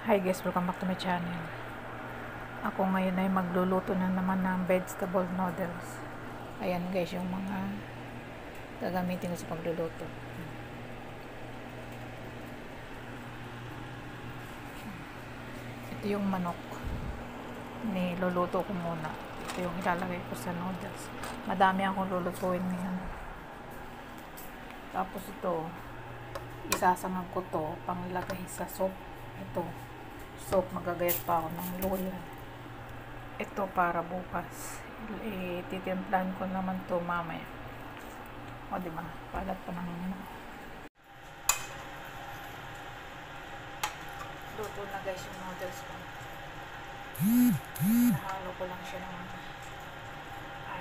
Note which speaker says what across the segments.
Speaker 1: Hi guys, welcome back to my channel. Ako ngayon ay magluluto na naman ng vegetable noodles. Ayan guys, yung mga gagamitin ko sa pagluluto. Ito yung manok. Niluluto ko muna. Ito yung ilalagay ko sa noodles. Madami akong lulutuin ngayon. Tapos ito, isasangag ko to panglagay sa soup. Ito, soup, magagayat pa ako ng luya. Ito para bukas. Titimplan ko naman to mamaya. O diba, palat pa ng luto na guys yung noodles ko. Nahalo ko lang siya ng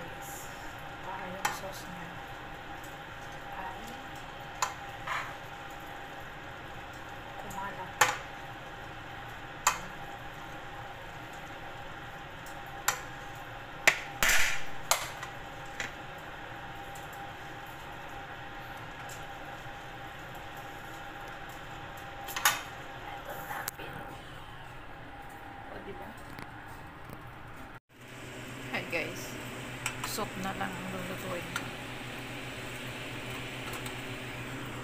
Speaker 1: ice para yung sauce niya ay kumalat. Hi guys, soup na lang ang lulutuin.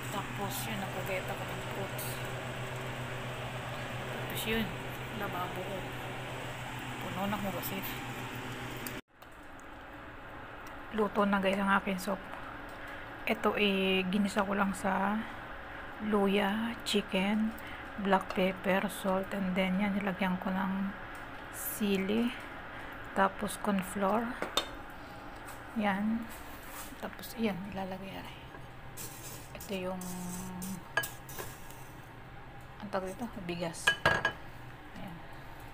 Speaker 1: Tapos yun, nakagayat ako ng fruits. Tapos yun, lababo ko. Puno na ko kasi. Luto na guys ang aking soup. Ito ginisa ko lang sa luya, chicken, black pepper, salt, and then yan, nilagyan ko ng sili. Tapos corn flour. Yan. Tapos yan, ilalagay ay. Ito yung ang tawag dito, bigas.